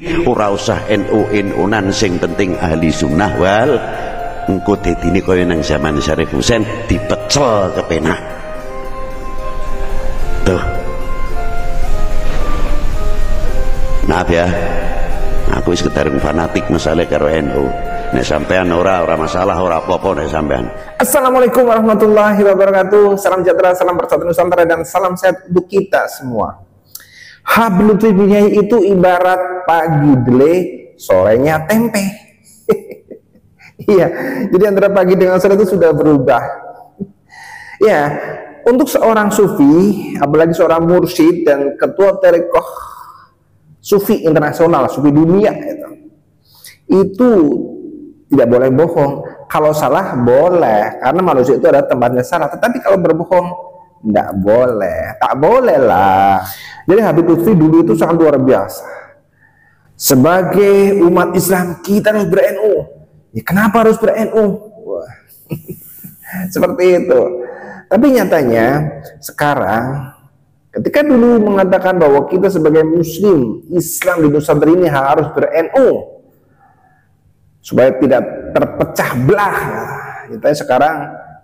Ora usah NU-NU-nan, sing penting ahli sunnah wal engko dadine kaya nang zaman Syarif Husain dipecel kepenak. Tuh. Maaf ya. Aku wis kedareng fanatik masalah karo NU. Nek sampean ora masalah, ora apa-apa nek sampean. Assalamualaikum warahmatullahi wabarakatuh. Salam sejahtera, salam persatuan Nusantara, dan salam sehat untuk kita semua. Hablum minallah itu ibarat pagi dele, sorenya tempe. Iya, jadi antara pagi dengan sore itu sudah berubah. Ya, untuk seorang sufi, apalagi seorang mursyid dan ketua tarekat sufi internasional, sufi dunia itu tidak boleh bohong. Kalau salah boleh, karena manusia itu ada tempatnya salah. Tetapi kalau berbohong tidak boleh, tak boleh lah. Jadi Habib Lutfi dulu itu sangat luar biasa. Sebagai umat Islam kita harus ber-NU. Ya, kenapa harus ber-NU? Seperti itu. Tapi nyatanya sekarang, ketika dulu mengatakan bahwa kita sebagai Muslim Islam di Nusantara ini harus ber-NU supaya tidak terpecah belah, nyatanya sekarang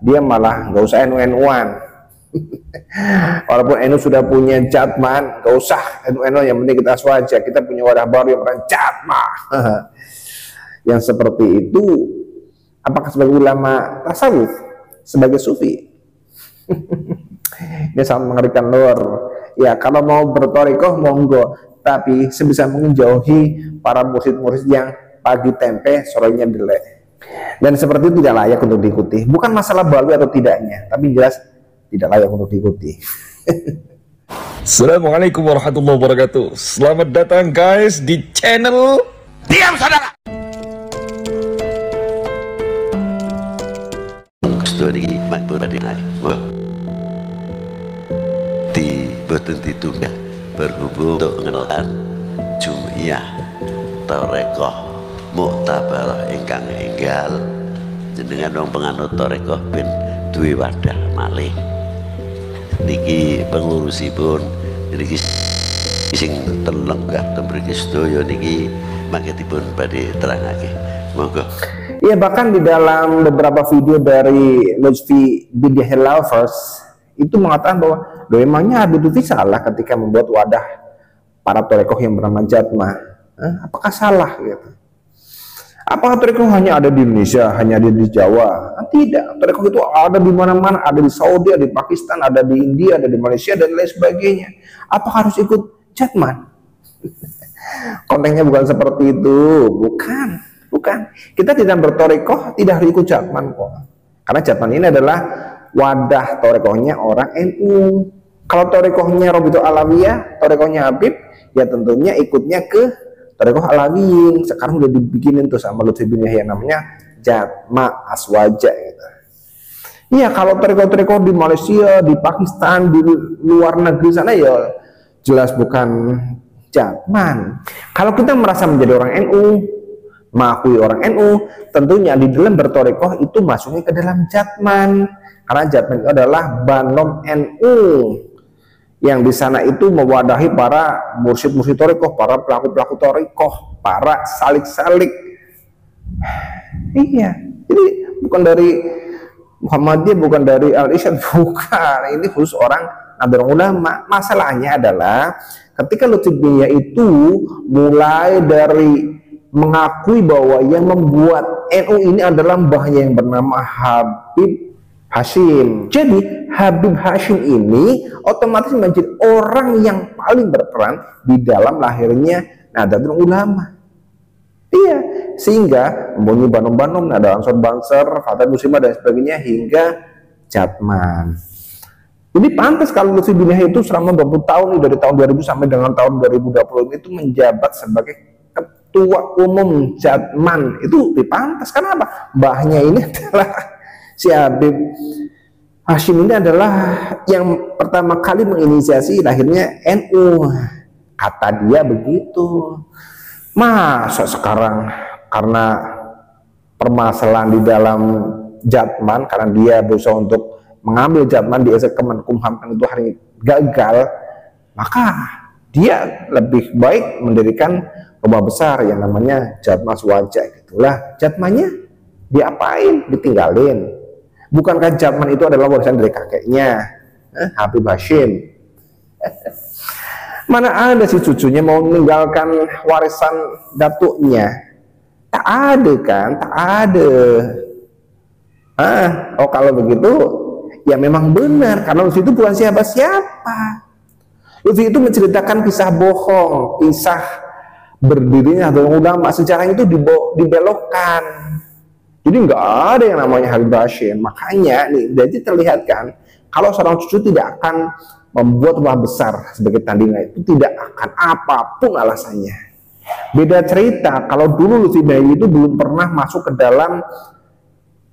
dia malah nggak usah NU-NU-an. Walaupun NU sudah punya Jatman, gak usah NU, yang penting kita swaja, kita punya wadah baru yang bernama Jatmah. Yang seperti itu, apakah sebagai ulama tasawuf, sebagai sufi? Ini sangat mengerikan lor. Ya, kalau mau bertorikoh monggo, tapi sebisa mungkin jauhi para mursyid-mursyid yang pagi tempe, sorenya delek. Dan seperti itu tidak layak untuk diikuti. Bukan masalah balu atau tidaknya, tapi jelas tidak layak untuk diikuti. Assalamualaikum warahmatullahi wabarakatuh. Selamat datang guys di channel Diam Saudara. Story makbul pada di boten ditunda berhubung untuk mengenalkan Jum'iyah Tarekoh Muktabarah ingkang enggal jenengan wong penganut tarekoh ben duwe wadah malih. Niki pengurusipun niki sing telenggah temriki sedaya niki mangketipun badhe terangake. Monggo. Iya, bahkan di dalam beberapa video dari Lutfi Bidiyah Lovers itu mengatakan bahwa memangnya Habib Lutfi salah ketika membuat wadah para torekoh yang bernama Jatmah. Apakah salah gitu? Apakah tarekoh hanya ada di Indonesia, hanya ada di Jawa? Tidak, tarekoh itu ada di mana-mana, ada di Saudi, ada di Pakistan, ada di India, ada di Malaysia, dan lain sebagainya. Apa harus ikut Jatman? Kontennya bukan seperti itu, bukan. Kita tidak bertorekoh, tidak harus ikut Jatman kok. Karena Jatman ini adalah wadah torekohnya orang NU. Kalau torekohnya Robitul Alawiyah, torekohnya Habib, ya tentunya ikutnya ke tarekoh Alawiyin. Sekarang udah dibikinin tuh sama Lutfi bin Yahya, namanya Jatmah Aswaja gitu. Iya, kalau tarekoh-tarekoh di Malaysia, di Pakistan, di luar negeri sana ya jelas bukan Jatman. Kalau kita merasa menjadi orang NU, mengakui orang NU, tentunya di dalam bertorekoh itu masuknya ke dalam Jatman. Karena Jatman itu adalah Banom NU, yang di sana itu mewadahi para mursyid-mursyid torekoh, para pelaku-pelaku torekoh, para salik-salik. Iya, jadi bukan dari Muhammadiyah, bukan dari Al-Irsyad, bukan. Ini khusus orang Nahdlatul Ulama. Masalahnya adalah ketika Lutfi bin Yahya itu mulai dari mengakui bahwa yang membuat NU ini adalah mbahnya yang bernama Habib Hashim. Jadi Habib Hashim ini otomatis menjadi orang yang paling berperan di dalam lahirnya Nahdlatul Ulama. Iya, sehingga mempunyai banom-banom, ada Ansor Banser, Fatah Muslimah dan sebagainya hingga Jatman. Jadi pantas kalau Lutfi bin Yahya itu selama 20 tahun, dari tahun 2000 sampai dengan tahun 2020 itu menjabat sebagai ketua umum Jatman. Itu dipantas. Karena apa? Mbahnya ini adalah si Habib Hashim ini adalah yang pertama kali menginisiasi lahirnya NU. Kata dia begitu. Masa sekarang karena permasalahan di dalam Jatman, karena dia berusaha untuk mengambil Jatman di Kemenkumham itu hari gagal, maka dia lebih baik mendirikan rumah besar yang namanya Jatma Aswaja gitulah. Jatmanya diapain? Ditinggalin. Bukankah Jatman itu adalah warisan dari kakeknya, Habib Hashim? Mana ada si cucunya mau meninggalkan warisan datuknya? Tak ada kan? Tak ada. Oh kalau begitu ya memang benar, karena Lutfi itu bukan siapa-siapa. Lutfi itu menceritakan kisah bohong, kisah berdirinya Nahdlatul Ulama. Sejarah itu dibelokkan. Jadi nggak ada yang namanya Habib Hashim. Makanya nih, jadi terlihat kan, kalau seorang cucu tidak akan membuat rumah besar sebagai tandingan, itu tidak akan apapun alasannya. Beda cerita kalau dulu Lutfi Bayi itu belum pernah masuk ke dalam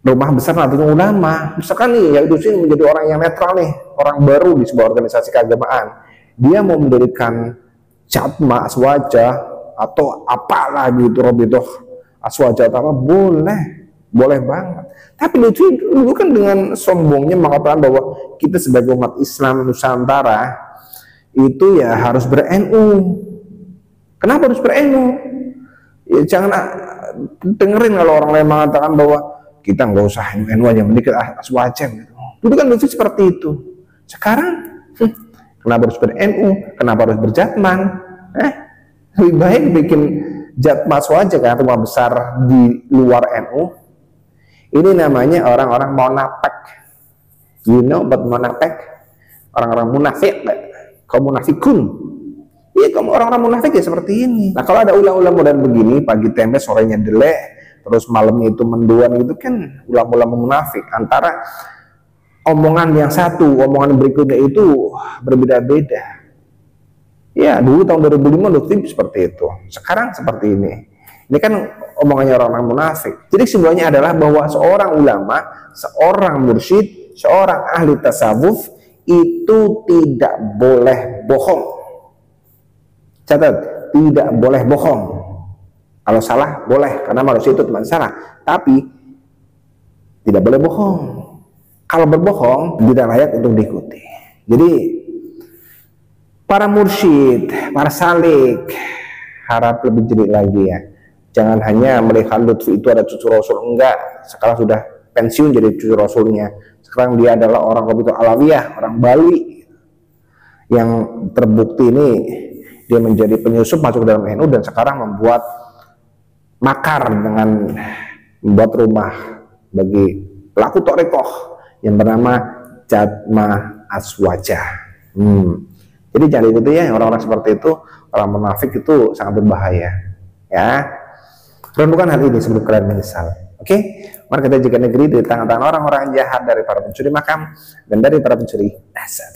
rumah besar Nahdlatul Ulama. Misalkan nih, ya itu sih menjadi orang yang netral nih, orang baru di sebuah organisasi keagamaan. Dia mau mendirikan Jatma Aswaja atau apalah gitu, Robitoh Aswaja atau apa, boleh banget. Tapi Lutfi dulu kan dengan sombongnya mengatakan bahwa kita sebagai umat Islam Nusantara itu ya harus ber-NU. Kenapa harus ber-NU? Ya jangan dengerin kalau orang lain mengatakan bahwa kita nggak usah NU aja, mendikit Aswaja gitu. Dulu kan Lutfi seperti itu. Sekarang kenapa harus ber-NU? Kenapa harus berjatman? Lebih baik bikin Jatma Aswaja kan, rumah besar di luar NU. Ini namanya orang-orang munafik. You know about munafik? Orang-orang munafik, kaum munafikun. Iya, kamu orang-orang munafik ya seperti ini. Nah kalau ada ulah-ulah modern begini, pagi tempe sorenya delek, terus malamnya itu menduan gitu kan, ulah-ulah munafik. Antara omongan yang satu, omongan berikutnya itu berbeda-beda. Ya dulu tahun 2005 Lutfi seperti itu, sekarang seperti ini. Ini kan omongannya orang-orang munafik. Jadi semuanya adalah bahwa seorang ulama, seorang mursyid, seorang ahli tasawuf itu tidak boleh bohong. Catat, tidak boleh bohong. Kalau salah boleh, karena manusia itu teman salah. Tapi tidak boleh bohong. Kalau berbohong tidak layak untuk diikuti. Jadi para mursyid, para salik harap lebih jeli lagi ya. Jangan hanya melihat Lutfi itu ada cucu Rasul, enggak. Sekarang sudah pensiun jadi cucu Rasulnya. Sekarang dia adalah orang Robitoh Alawiyah, orang Bali. Yang terbukti ini dia menjadi penyusup masuk ke dalam NU dan sekarang membuat makar dengan membuat rumah bagi pelaku Thariqah yang bernama Jatma Aswaja. Jadi jangan ikuti ya orang-orang seperti itu, orang munafik itu sangat berbahaya. Ya, renungkan hal ini sebelum kalian menyesal. Oke, mari kita jaga negeri dari tangan-tangan orang-orang jahat, dari para pencuri makam dan dari para pencuri nasab.